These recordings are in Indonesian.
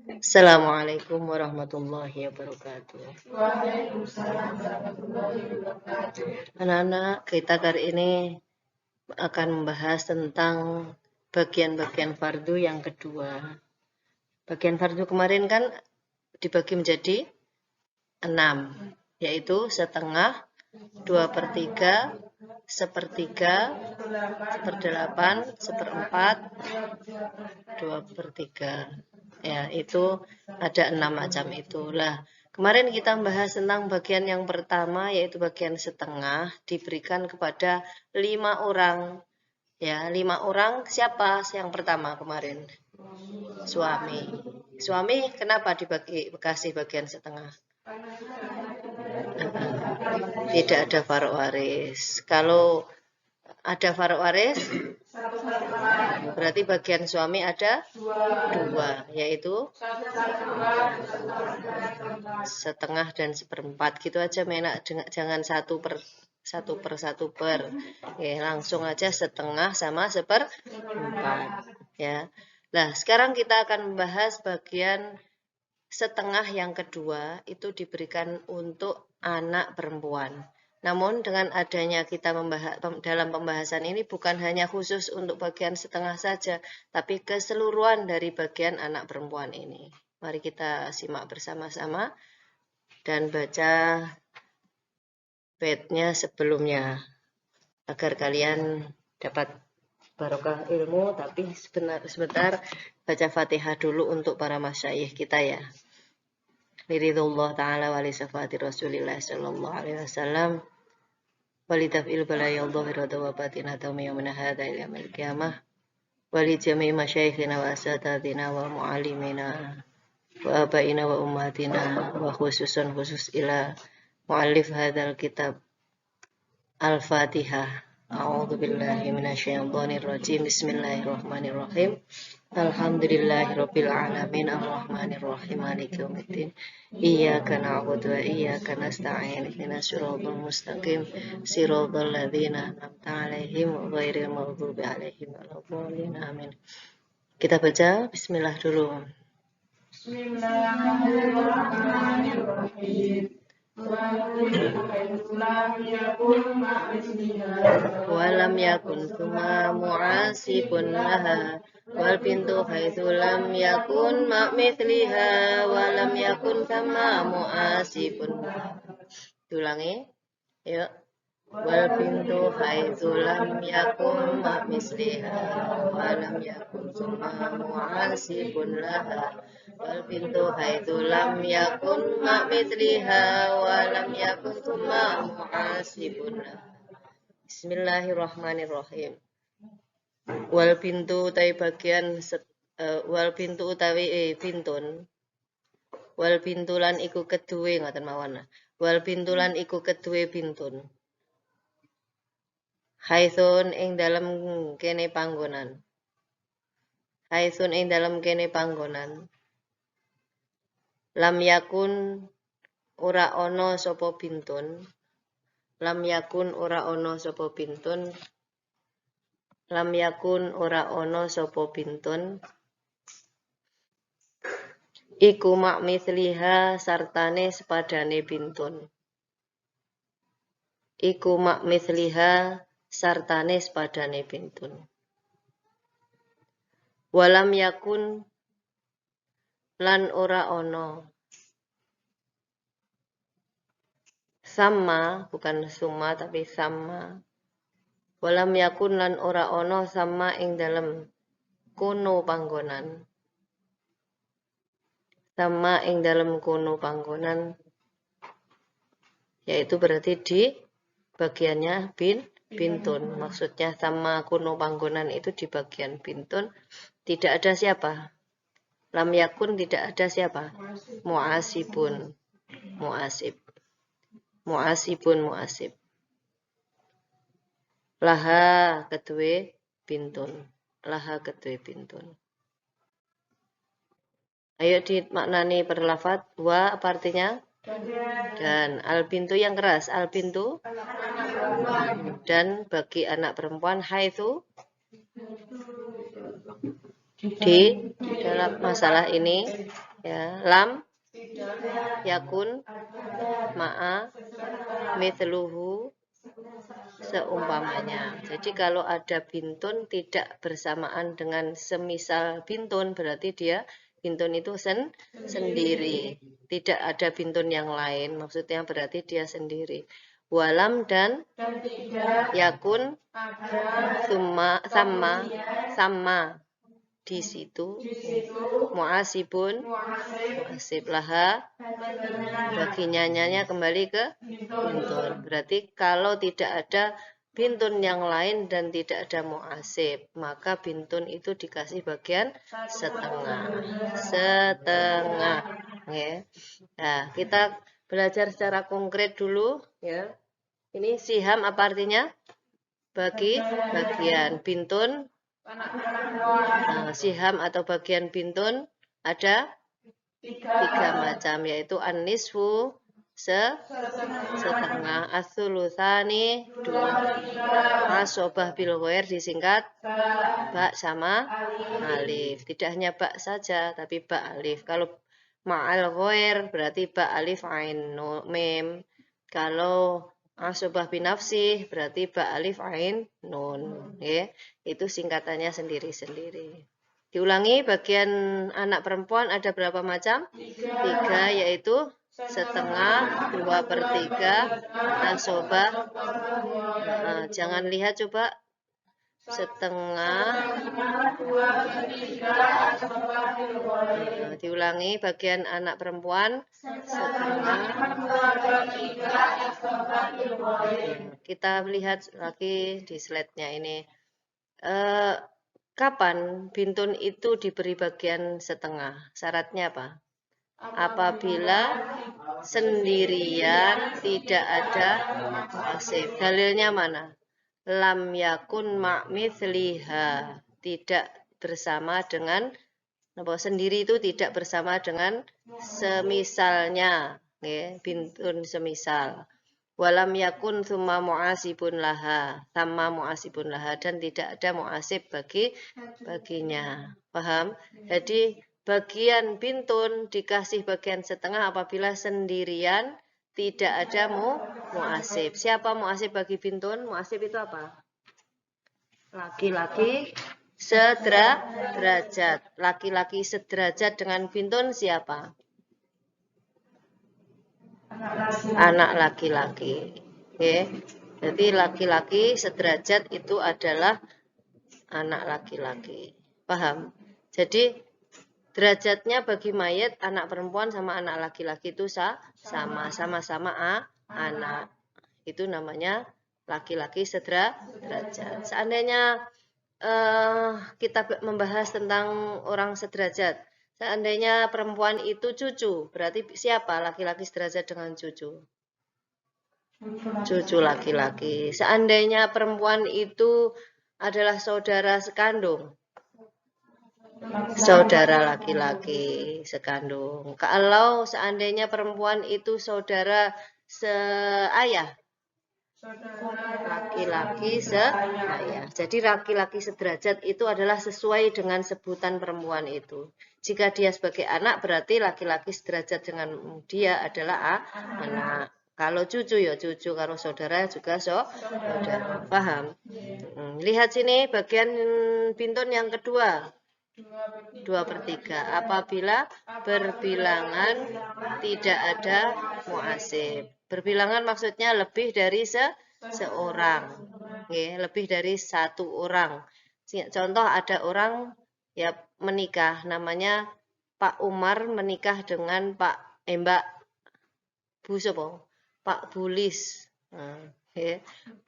Assalamualaikum warahmatullahi wabarakatuh. Anak-anak, kita kali ini akan membahas tentang bagian-bagian fardu yang kedua. Bagian fardu kemarin kan dibagi menjadi 6, yaitu setengah, 2/3, sepertiga, 1/8, 1/4, 2/3. Ya, itu ada 6 macam itulah. Kemarin kita membahas tentang bagian yang pertama, yaitu bagian setengah, diberikan kepada 5 orang. Ya, 5 orang siapa yang pertama kemarin? Suami. Suami kenapa dikasih bagian setengah? Tidak ada farok waris. Kalau ada farok waris, berarti bagian suami ada 2, yaitu setengah dan 1/4. Gitu aja, Menak. Jangan 1/1 per. Oke, langsung aja setengah sama 1/4. Ya. Nah, sekarang kita akan membahas bagian setengah yang kedua, itu diberikan untuk anak perempuan. Namun dengan adanya kita dalam pembahasan ini bukan hanya khusus untuk bagian setengah saja, tapi keseluruhan dari bagian anak perempuan ini. Mari kita simak bersama-sama dan baca bait-nya sebelumnya agar kalian dapat barokah ilmu. Tapi sebentar baca Fatihah dulu untuk para masyayikh kita ya. Liridullah ta'ala wa li syafati Rasulillah sallallahu alaihi wasallam wa li taf'il balaya dhahirata wa batina tawmi yawmina hadha ila yaumil qiyamah wa li jami'i masyayikhina wa asatadina wa mu'allimina wa abaina wa ummatina wa khusus ila mu'allif hadzal kitab Al-Fatihah. A'udzu billahi minasyaitonir rajim. Bismillahirrahmanirrahim. Alhamdulillahirabbil alamin arrahmanir rahim maliki yaumiddin. Iyyaka na'budu wa iyyaka nasta'in. Ihdinas siratal mustaqim. Siratal ladzina an'amta 'alaihim ghairil maghdubi 'alaihim waladdallin. Amin. Kita baca bismillah dulu. Bismillahirrahmanirrahim. Walam yakun thumma mu'asibun laha wal pintu haitsu lam yakun mithliha walam yakun thumma mu'asibun. Ulangi. Yuk. Wal pintu haitsu lam yakun mithliha walam yakun thumma mu'asibun laha wal pintu haitsu lam yakun mithliha walam yakun thumma mu'asibun laha. Bismillahirrahmanirrahim. Wal pintu utawi bagian wal pintu utawi pintun. Wal pintulan iku keduwe ngoten mawon. Wal pintulan iku keduwe pintun. Haitsun ing dalem kene panggonan. Haitsun ing dalem kene panggonan. Lam yakun ora ana sapa pintun. Lam yakun ora ana sapa pintun. Lam yakun ora ana sapa pintun. Iku mak misliha sartane sepadane pintun. Iku mak misliha sartane sepadane pintun. Walam yakun lan ora ana. Sama, bukan summa tapi sama. Walam yakun lan ora ana sama ing dalem kono panggonan. Sama ing dalem kono panggonan, yaitu berarti di bagiannya pintun. Maksudnya sama kono panggonan itu di bagian pintun tidak ada siapa? Lam yakun tidak ada siapa? Mu'asibun. Mu'asib. Mu'asibun mu'asib. Laha kedue pintun. Laha kedue pintun. Ayo dimaknani perlafat. Wa apa artinya? Dan al pintu yang keras. Al pintu. Dan bagi anak perempuan haitsu di dalam masalah ini ya, lam yakun ma'a mithluhu seumpamanya. Jadi kalau ada bintun tidak bersamaan dengan semisal bintun, berarti dia bintun itu sendiri. Tidak ada bintun yang lain, maksudnya berarti dia sendiri. Walam dan yakun sama di situ mu'asibun mu'asib laha baginya kembali ke bintun. Berarti kalau tidak ada bintun yang lain dan tidak ada mu'asib, maka bintun itu dikasih bagian setengah. Ya. Nah, kita belajar secara konkret dulu ya. Ini siham apa artinya? Bagian bintun. Nah, siham atau bagian bintun ada 3 macam, yaitu an-nisfu setengah, as-sulutsani 2, asobah bil ghair disingkat ba sama alif. Tidak hanya ba saja, tapi ba alif. Kalau ma'al ghair berarti ba alif ain mim. Kalau asobah binafsih berarti ba alif ain nun. Ya, itu singkatannya sendiri-sendiri. Diulangi, bagian anak perempuan ada berapa macam? 3, yaitu setengah, 2/3, asobah. Jangan lihat coba. Setengah. Diulangi, bagian anak perempuan. Setengah. Kita lihat lagi di slide-nya ini. Kapan bintun itu diberi bagian setengah? Syaratnya apa? Apabila sendirian tidak ada mu'asib. Dalilnya mana? Lam yakun ma'mithliha. Tidak bersama dengan, sendiri itu tidak bersama dengan semisalnya. Ya, bintun semisal. Walam yakun thumma mu'asibun laha, tamma mu'asibun laha, dan tidak ada mu'asib baginya. Paham? Jadi bagian bintun dikasih bagian setengah apabila sendirian tidak ada mu'asib. Siapa mu'asib bagi bintun? Mu'asib itu apa? Laki-laki sederajat. Laki-laki sederajat dengan bintun siapa? Anak laki-laki. Oke. Jadi laki-laki sederajat itu adalah anak laki-laki. Paham? Jadi derajatnya bagi mayat anak perempuan sama anak laki-laki itu sama-sama anak. Itu namanya laki-laki sederajat. Seandainya kita membahas tentang orang sederajat. Seandainya perempuan itu cucu, berarti siapa laki-laki sederajat dengan cucu? Cucu laki-laki. Seandainya perempuan itu adalah saudara sekandung, saudara laki-laki sekandung. Kalau seandainya perempuan itu saudara seayah, laki-laki seayah. Jadi laki-laki sederajat itu adalah sesuai dengan sebutan perempuan itu. Jika dia sebagai anak berarti laki-laki sederajat dengan dia adalah anak. Kalau cucu ya cucu, kalau saudara juga saudara. Paham? Lihat sini bagian bintun yang kedua. 2/3. Apabila berbilangan tidak ada mu'asib. Berbilangan maksudnya lebih dari seorang. Lebih dari satu orang. Contoh ada orang ya menikah, namanya Pak Umar menikah dengan Mbak Pak Bulis.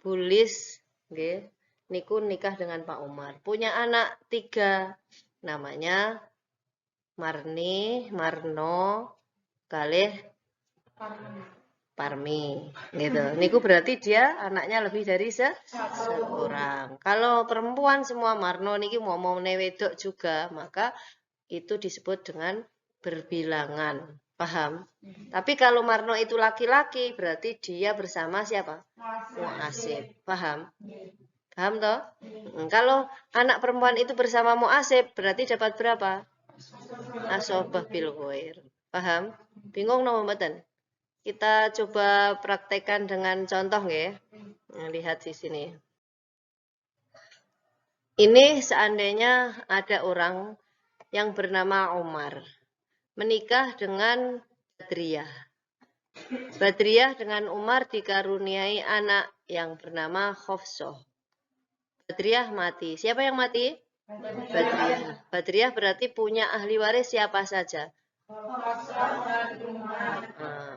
Bulis niku nikah dengan Pak Umar. Punya anak 3. Namanya Marni, Marno, kalih Parmi, gitu. Niku berarti dia anaknya lebih dari seorang. Kalau perempuan semua Marno niki mau wedok juga, maka itu disebut dengan berbilangan. Paham? Tapi kalau Marno itu laki-laki, berarti dia bersama siapa? Mu'asib. Paham? Paham toh? Kalau anak perempuan itu bersama mu'asib, berarti dapat berapa? Asobah bil ghair. Paham? Bingung no mboten? Kita coba praktekkan dengan contoh ya. Lihat di sini. Ini seandainya ada orang yang bernama Umar menikah dengan Badriyah. Badriyah dengan Umar dikaruniai anak yang bernama Khofsoh. Badriyah mati. Siapa yang mati? Badriyah. Badriyah berarti punya ahli waris siapa saja?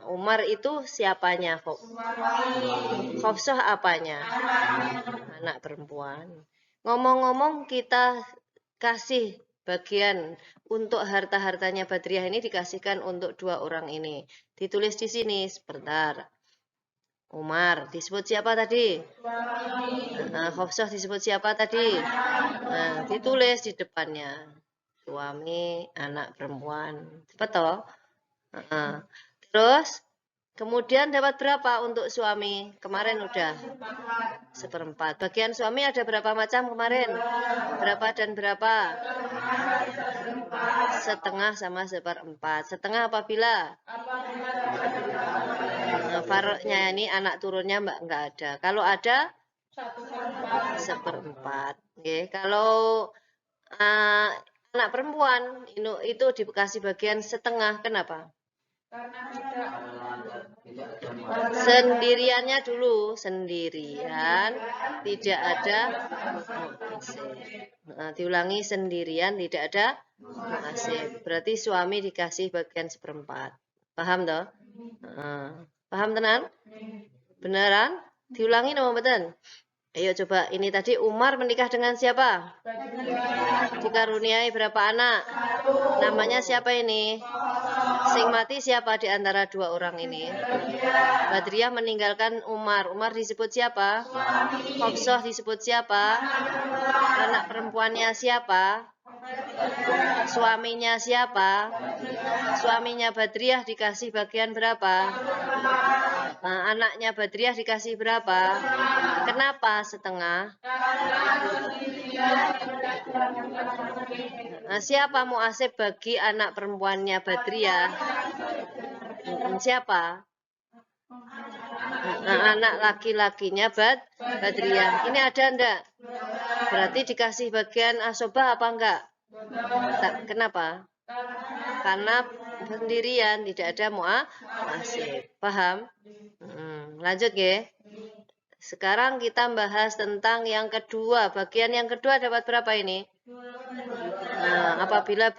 Umar itu siapanya? Khofsoh apanya? Anak perempuan. Ngomong-ngomong kita kasih bagian untuk harta-hartanya Badriyah ini dikasihkan untuk dua orang ini. Ditulis di sini sebentar. Umar disebut siapa tadi? Khofsoh disebut siapa tadi? Ditulis di depannya. Suami, anak perempuan. Betul? Terus kemudian dapat berapa untuk suami? Kemarin udah seperempat. Bagian suami ada berapa macam kemarin? Berapa dan berapa? Setengah sama seperempat. Setengah apabila? Faroknya ini anak turunnya enggak ada. Kalau ada? Seperempat. Okay. Kalau anak perempuan itu dikasih bagian setengah. Kenapa? Sendiriannya dulu, sendirian, tidak ada diulangi sendirian, tidak ada mu'asib. Berarti suami dikasih bagian seperempat. Paham toh? Paham tenan? Beneran? Diulangi nama betul. Ayo coba, ini tadi Umar menikah dengan siapa? Dikaruniai berapa anak? Namanya siapa ini? Sing mati siapa di antara dua orang ini? Badriyah meninggalkan Umar. Umar disebut siapa? Khofsoh disebut siapa? Anak perempuannya siapa? Suaminya siapa? Suaminya Badriyah dikasih bagian berapa? Anaknya Badriyah dikasih berapa? Kenapa setengah? Siapa mu'asib bagi anak perempuannya Badriyah? Siapa? Anak laki-lakinya Badriyah. Ini ada enggak? Berarti dikasih bagian asobah apa enggak? Kenapa? Karena sendirian, tidak ada mu'asib. Paham? Lanjut ya. Sekarang kita bahas tentang yang kedua. Bagian yang kedua dapat berapa ini? Apabila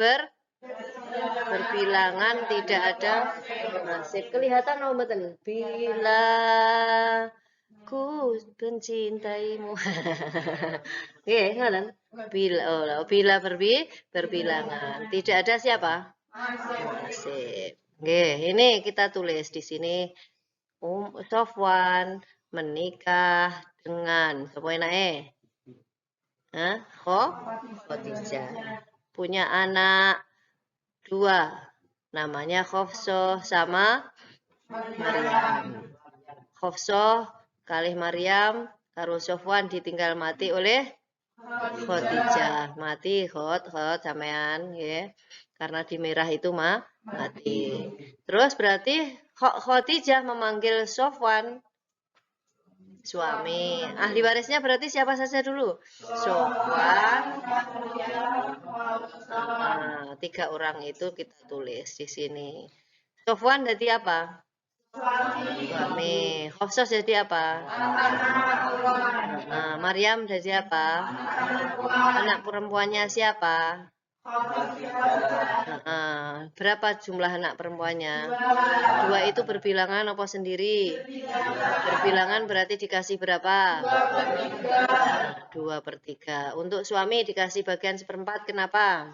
berbilangan tidak ada nasib. Kelihatan nomor betul. Bila ku mencintaimu. Oke, ngoten. Bila berbilangan tidak ada siapa? Nasib. Oke, ini kita tulis di sini. Sofwan menikah dengan siapa enake? Khadijah. Punya anak 2. Namanya Khofsoh sama Maryam. Khofsoh kalih Maryam karo Sofwan ditinggal mati oleh Khadijah. Mati khot sampean ya. Karena di merah itu mati. Terus berarti Khadijah memanggil Sofwan suami. Ahli warisnya berarti siapa saja dulu? Sofwan. 3 orang itu kita tulis di sini. Sofwan jadi apa? Suami. Khofsoh jadi apa? Maryam jadi apa? Anak perempuannya siapa? Berapa jumlah anak perempuannya? 2 itu berbilangan apa sendiri? Berbilangan berarti dikasih berapa? 2/3. Untuk suami dikasih bagian seperempat. Kenapa?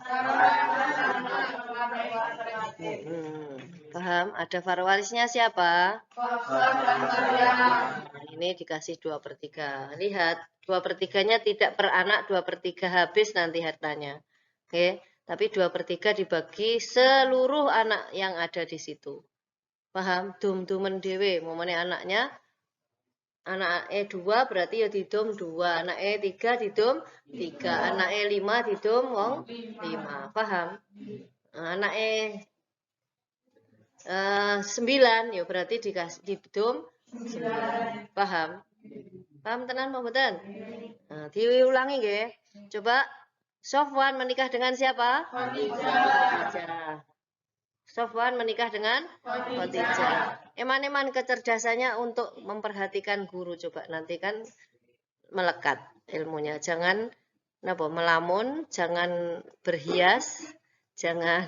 Paham? Ada warisnya siapa? Ini dikasih 2/3. Lihat, 2/3-nya tidak per anak, 2/3 habis nanti hartanya. Oke, tapi 2/3 dibagi seluruh anak yang ada di situ. Paham? Dum-dumen dewe, momennya anak E 2 berarti ya didom 2, anak E 3 didom 3, anak E 5 didom wong 5. Paham? Anak E 9 ya berarti dikasih didom 9. Paham? Paham tenan apa mboten? Nah, diulangi nggih. Coba Sofwan menikah dengan siapa? Khadijah. Sofwan menikah dengan Khadijah. Eman-eman kecerdasannya untuk memperhatikan guru, coba nanti kan melekat ilmunya. Jangan melamun, jangan berhias, jangan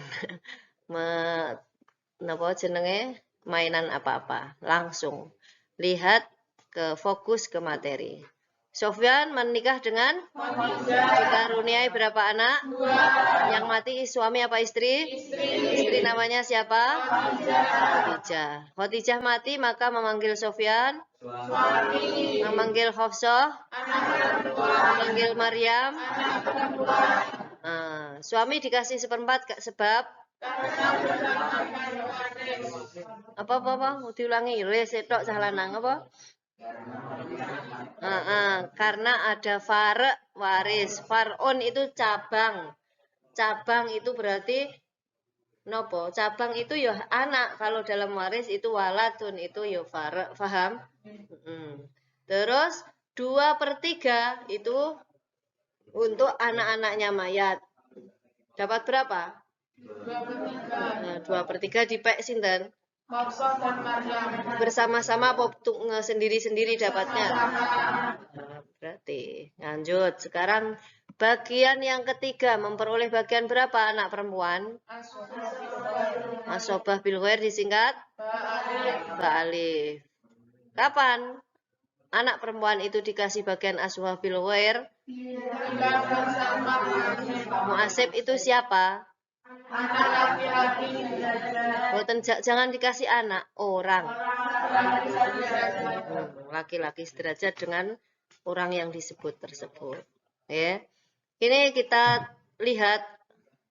jenenge mainan apa-apa. Langsung lihat ke fokus ke materi. Sofyan menikah dengan dikaruniai berapa anak? 2. Yang mati suami apa istri? Istri namanya siapa? Khadijah. Khadijah mati maka memanggil Sofyan, memanggil Hafsah, memanggil Maryam. Suami dikasih seperempat sebab apa mau diulangi? Setok salah nang apa? Karena ada waris. Far'un itu cabang. Cabang itu berarti nopo? Cabang itu ya anak. Kalau dalam waris itu waladun itu ya paham? Terus 2/3 itu untuk anak-anaknya mayat. Dapat berapa? 2/3 dipek sinten? Bersama-sama apa sendiri-sendiri dapatnya? Berarti lanjut. Sekarang bagian yang ketiga memperoleh bagian berapa anak perempuan? Asobah bil ghair disingkat ba'alif. Kapan anak perempuan itu dikasih bagian asobah bil ghair? Mu'asib itu siapa? Jangan dikasih anak, orang. Laki-laki sederajat dengan orang yang disebut tersebut. Ya. Ini kita lihat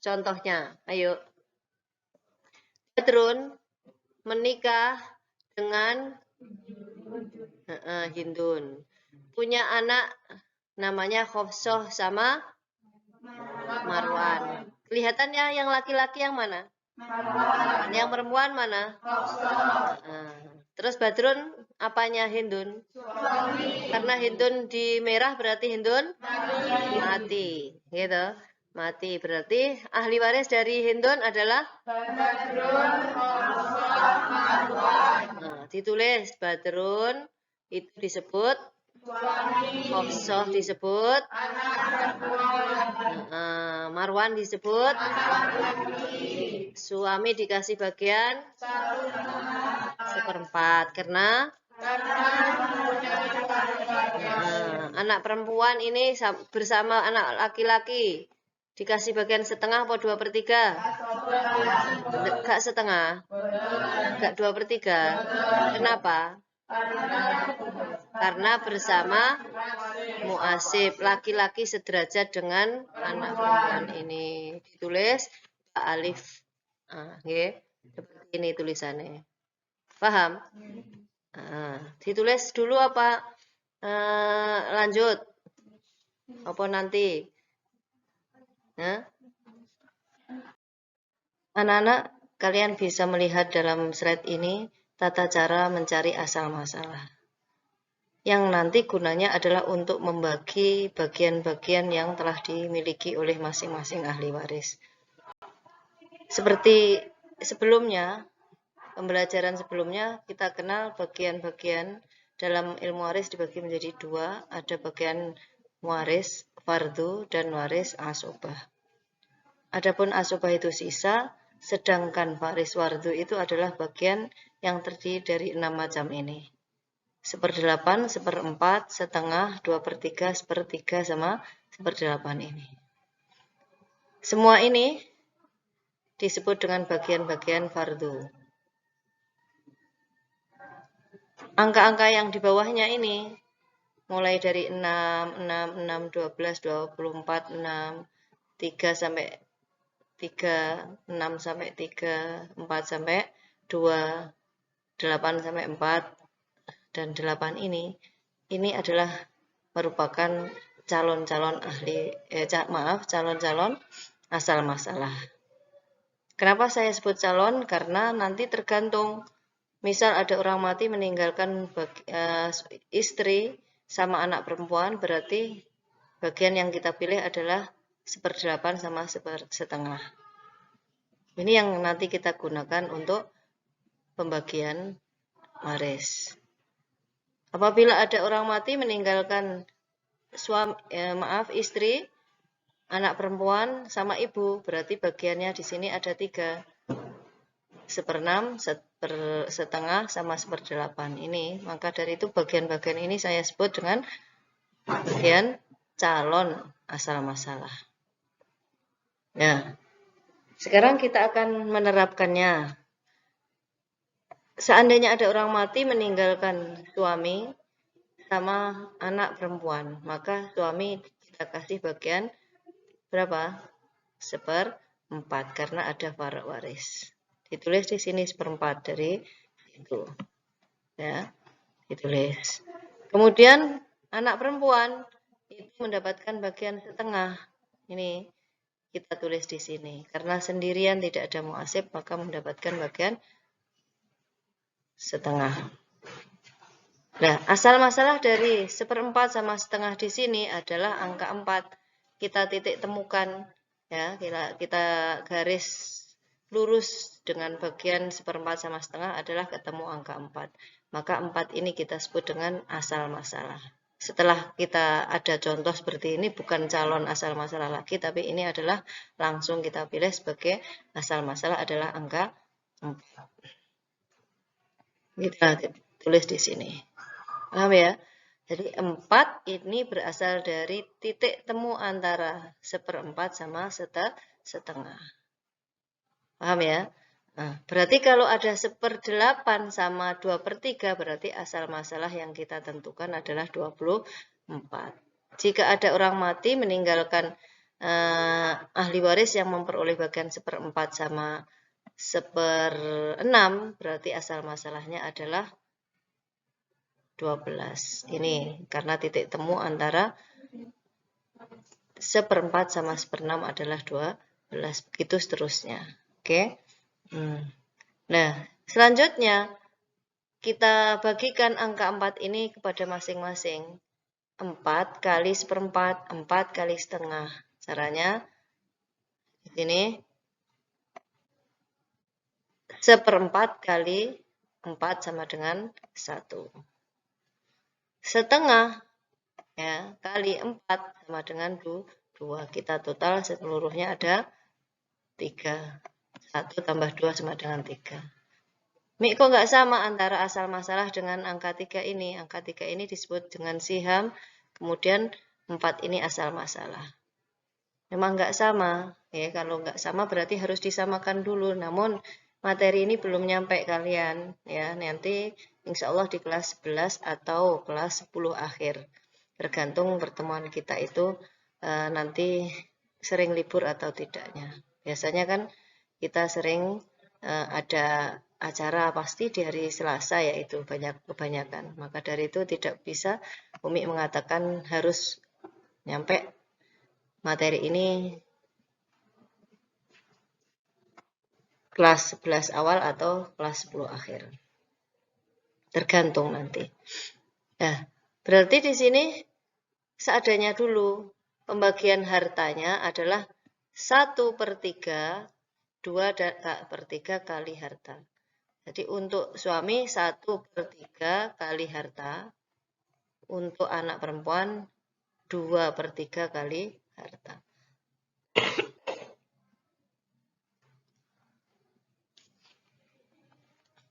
contohnya. Ayo. Badrun menikah dengan Hindun. Punya anak namanya Khofsoh sama Marwan. Kelihatannya yang laki-laki yang mana? Marwan. Yang perempuan mana? Terus Badrun apanya Hindun? Karena Hindun di merah berarti Hindun mati. Gitu. Mati berarti ahli waris dari Hindun adalah Badrun, Marwan. Ditulis Badrun itu disebut Hafsah disebut Marwan disebut suami dikasih bagian 1/4 karena anak perempuan ini bersama anak laki-laki dikasih bagian setengah apa 2/3? Enggak setengah, enggak 2/3. Kenapa? Karena bersama mu'asib, laki-laki sederajat dengan anak perempuan ini. Ditulis alif. Seperti ini tulisannya. Paham? Ditulis dulu apa? Lanjut. Apa nanti? Anak-anak, kalian bisa melihat dalam slide ini tata cara mencari asal masalah. Yang nanti gunanya adalah untuk membagi bagian-bagian yang telah dimiliki oleh masing-masing ahli waris. Seperti sebelumnya, pembelajaran sebelumnya kita kenal bagian-bagian dalam ilmu waris dibagi menjadi 2, ada bagian waris fardu dan waris asobah. Adapun asobah itu sisa, sedangkan waris fardu itu adalah bagian yang terdiri dari 6 macam ini. 1/8, 1/4, setengah, 2/3, 1/3 sama 1/8 ini. Semua ini disebut dengan bagian-bagian fardu. Angka-angka yang di bawahnya ini mulai dari 6, 6, 6, 12, 24, 6, 3 sampai 3, 6 sampai 3, 4 sampai 2, 8 sampai 4, dan 8 ini ini adalah merupakan calon-calon calon-calon asal masalah. Kenapa saya sebut calon? Karena nanti tergantung, misal ada orang mati meninggalkan istri sama anak perempuan, berarti bagian yang kita pilih adalah 1/8 sama 1/2. Ini yang nanti kita gunakan untuk pembagian waris. Apabila ada orang mati meninggalkan istri, anak perempuan sama ibu, berarti bagiannya di sini ada 3. 1/6, 1/2 sama 1/8 ini. Maka dari itu bagian-bagian ini saya sebut dengan bagian calon asal masalah. Nah, sekarang kita akan menerapkannya. Seandainya ada orang mati meninggalkan suami sama anak perempuan, maka suami kita kasih bagian berapa? 1/4 karena ada waris. Ditulis di sini 1/4 dari itu. Ya, ditulis. Kemudian anak perempuan itu mendapatkan bagian 1/2. Ini kita tulis di sini. Karena sendirian tidak ada muasib, maka mendapatkan bagian 1/2. Nah, asal masalah dari 1/4 sama 1/2 di sini adalah angka 4. Kita titik temukan, ya, kita garis lurus dengan bagian 1/4 sama 1/2 adalah ketemu angka 4. Maka 4 ini kita sebut dengan asal masalah. Setelah kita ada contoh seperti ini, bukan calon asal masalah lagi, tapi ini adalah langsung kita pilih sebagai asal masalah adalah angka 4. Kita tulis di sini. Paham ya? Jadi 4 ini berasal dari titik temu antara 1/4 sama 1/2. Paham ya? Nah, berarti kalau ada 1/8 sama 2/3, berarti asal masalah yang kita tentukan adalah 24. Jika ada orang mati meninggalkan ahli waris yang memperoleh bagian 1/4 sama 1/6, berarti asal masalahnya adalah 12. Ini karena titik temu antara 1/4 sama 1/6 adalah 12. Begitu seterusnya. Oke. Nah, selanjutnya kita bagikan angka 4 ini kepada masing-masing. 4 kali 1/4, 4 kali 1/2. Caranya di sini 1/4 kali 4 sama dengan 1. 1/2 ya kali 4 sama dengan 2. Kita total seluruhnya ada 3. 1 tambah 2 sama dengan 3. Kok nggak sama antara asal masalah dengan angka 3 ini? Angka 3 ini disebut dengan siham, kemudian 4 ini asal masalah. Memang nggak sama. Ya, kalau nggak sama berarti harus disamakan dulu. Namun materi ini belum nyampe kalian. Ya, nanti insya Allah di kelas 11 atau kelas 10 akhir. Tergantung pertemuan kita itu nanti sering libur atau tidaknya. Biasanya kan kita sering ada acara pasti di hari Selasa, yaitu kebanyakan. Maka dari itu tidak bisa Umi mengatakan harus nyampe materi ini kelas 11 awal atau kelas 10 akhir. Tergantung nanti. Nah, berarti di sini seadanya dulu. Pembagian hartanya adalah 1/3, 2/3 kali harta. Jadi untuk suami 1/3 kali harta. Untuk anak perempuan 2/3 kali harta.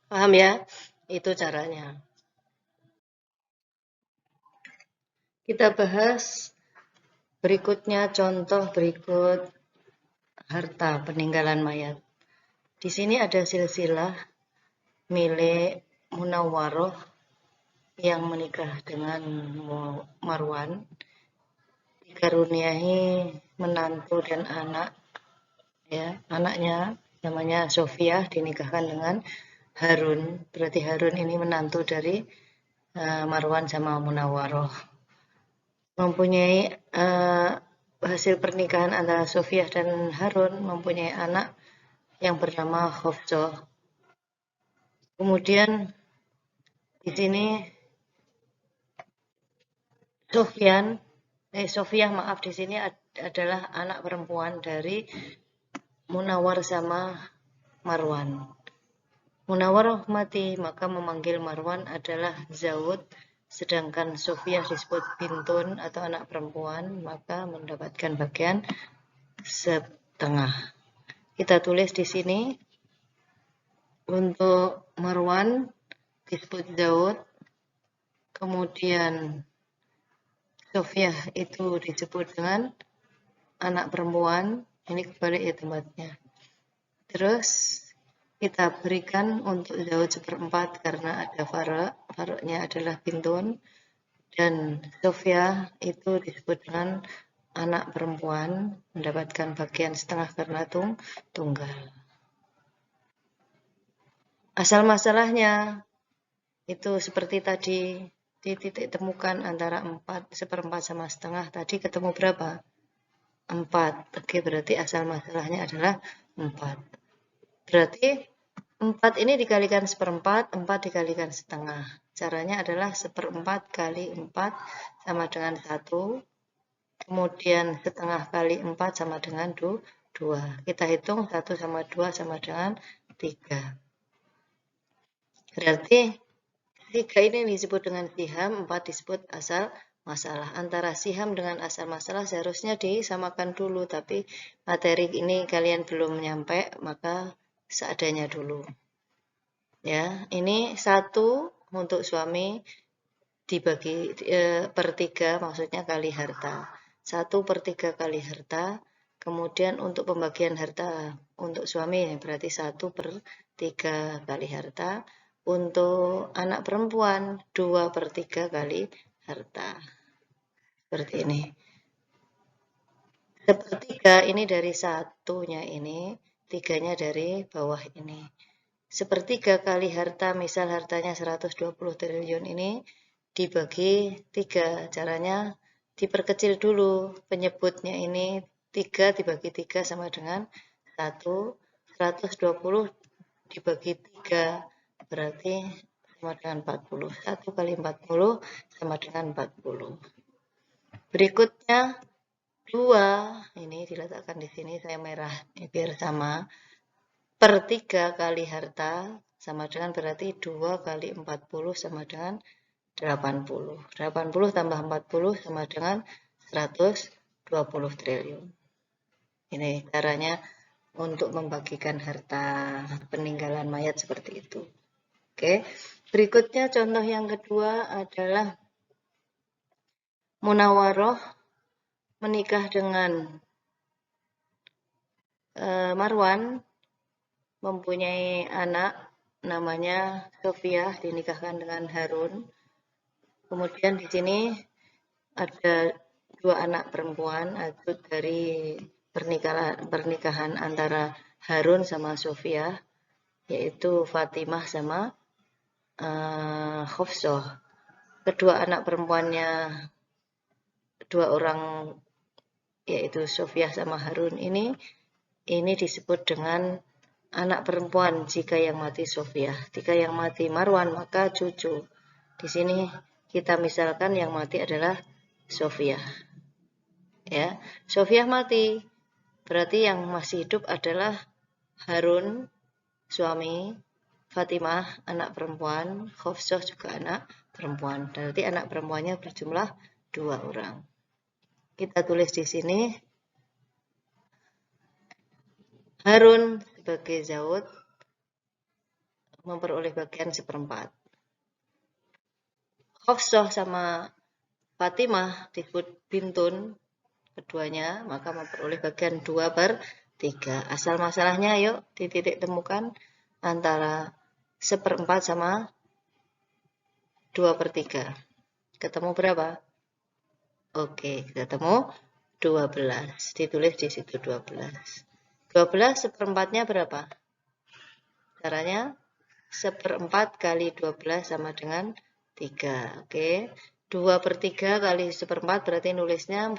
Paham ya? Itu caranya. Kita bahas berikutnya contoh berikut harta peninggalan mayat. Di sini ada silsilah milik Munawwaroh yang menikah dengan Marwan, dikaruniai menantu dan anak. Ya, anaknya namanya Sofia dinikahkan dengan Harun. Berarti Harun ini menantu dari Marwan sama Munawwaroh. Mempunyai hasil pernikahan antara Sofiyah dan Harun, mempunyai anak yang bernama Hafsah. Kemudian di sini Sofiyah maaf, di sini adalah anak perempuan dari Munawwar sama Marwan. Munawwar mati, maka memanggil Marwan adalah Zawud, sedangkan Sofiyah disebut bintun atau anak perempuan, maka mendapatkan bagian setengah. Kita tulis di sini untuk Marwan disebut Zawud, kemudian Sofiyah itu disebut dengan anak perempuan, ini kebalik ya tempatnya. Terus kita berikan untuk Zawud 1/4 karena ada faroknya adalah bintun, dan Sofiyah itu disebut dengan anak perempuan, mendapatkan bagian setengah karena tunggal. Asal masalahnya itu seperti tadi, di titik temukan antara 1/4 sama setengah, tadi ketemu berapa? 4. Oke, berarti asal masalahnya adalah 4. Berarti 4 ini dikalikan 1/4, 4 dikalikan setengah. Caranya adalah 1/4 kali 4 sama dengan 1, kemudian setengah kali 4 sama dengan 2. Kita hitung 1 sama 2 sama dengan 3. Berarti 3 ini disebut dengan siham, 4 disebut asal masalah. Antara siham dengan asal masalah seharusnya disamakan dulu, tapi materi ini kalian belum nyampe, maka seadanya dulu. Ya, ini 1 untuk suami dibagi per 3, maksudnya kali harta. 1/3 kali harta. Kemudian untuk pembagian harta untuk suami berarti 1/3 kali harta. Untuk anak perempuan 2/3 kali harta. Seperti ini. 1/3 ini dari satunya ini, 3-nya dari bawah ini. 1/3 kali harta, misal hartanya 120 triliun ini dibagi 3. Caranya diperkecil dulu penyebutnya ini, 3 dibagi 3 sama dengan 1. 120 dibagi 3 berarti sama dengan 40. 1 kali 40 sama dengan 40. Berikutnya 2, ini diletakkan di sini saya merah biar sama. Per 3 kali harta sama dengan berarti 2 kali 40 sama dengan 80. 80 tambah 40 sama dengan 120 triliun. Ini caranya untuk membagikan harta peninggalan mayat seperti itu. Oke, berikutnya contoh yang kedua adalah Munawwaroh menikah dengan Marwan, mempunyai anak namanya Sofiyah, dinikahkan dengan Harun. Kemudian di sini ada 2 anak perempuan dari pernikahan antara Harun sama Sofiyah, yaitu Fatimah sama Hafsah. Kedua anak perempuannya 2 orang, yaitu Sofiyah sama Harun ini disebut dengan anak perempuan jika yang mati Sofiyah. Jika yang mati Marwan maka cucu. Di sini kita misalkan yang mati adalah Sofiyah. Ya, Sofiyah mati. Berarti yang masih hidup adalah Harun suami, Fatimah anak perempuan, Hafsah juga anak perempuan. Berarti anak perempuannya berjumlah 2 orang. Kita tulis di sini Harun sebagai Zawud memperoleh bagian 1/4. Hafsah sama Fatimah disebut bintun keduanya, maka memperoleh bagian 2/3. Asal masalahnya yuk dititik temukan antara 1/4 sama 2/3. Ketemu berapa? Oke, ketemu 12. Ditulis di situ 12. 12 1/4-nya berapa? Caranya 1/4 kali 12 sama dengan 3. Oke. 2/3 kali 1/4 berarti nulisnya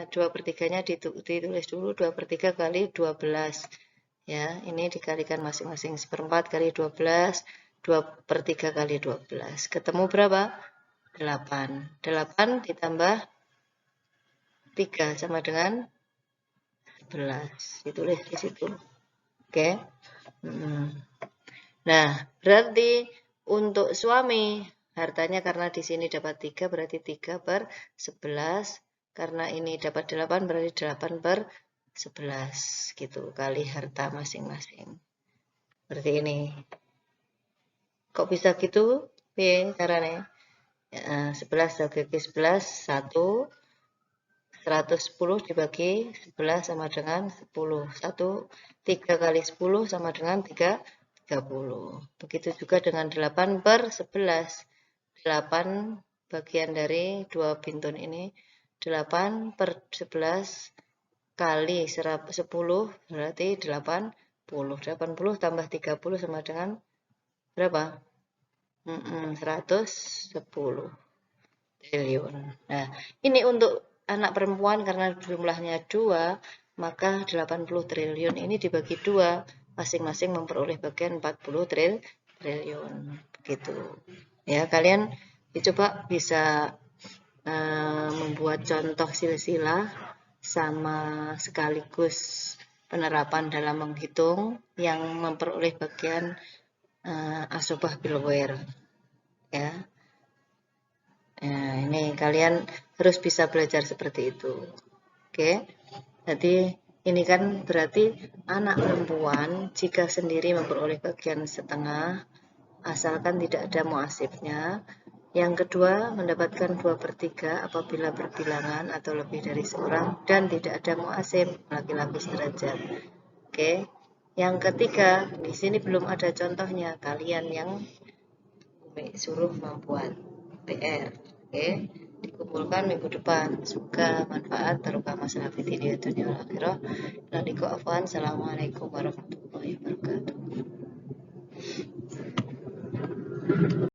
2/3-nya ditulis dulu 2/3 kali 12. Ya, ini dikalikan masing-masing 1/4 kali 12, 2/3 kali 12. Ketemu berapa? 8. 8 ditambah 3 sama dengan 11. Ditulis di situ. Oke. Nah, berarti untuk suami hartanya karena di sini dapat 3 berarti 3/11. Karena ini dapat 8 berarti 8/11 gitu kali harta masing-masing. Seperti ini. Kok bisa gitu? Caranya. 11 bagi 11 1. 110 dibagi 11 sama dengan 10. 3 kali 10 sama dengan 30. Begitu juga dengan 8/11. 8 bagian dari 2 bintun ini. 8/11 kali 10 berarti 80. 80 tambah 30 sama dengan berapa? 110 triliun. Nah, ini untuk anak perempuan karena jumlahnya 2, maka 80 triliun ini dibagi 2, masing-masing memperoleh bagian 40 triliun. Begitu. Ya, kalian dicoba bisa membuat contoh silsilah sama sekaligus penerapan dalam menghitung yang memperoleh bagian asobah bilware. Ya. Nah, ini kalian harus bisa belajar seperti itu. Oke. Jadi ini kan berarti anak perempuan jika sendiri memperoleh bagian setengah asalkan tidak ada muasibnya. Yang kedua, mendapatkan 2/3 apabila berbilangan atau lebih dari seorang dan tidak ada muasib laki-laki sederajat. Oke. Yang ketiga, di sini belum ada contohnya. Kalian yang suruh membuat PR. Oke, dikumpulkan minggu depan. Semoga manfaat terutama masalah video dunia akhirat. Assalamualaikum warahmatullahi wabarakatuh.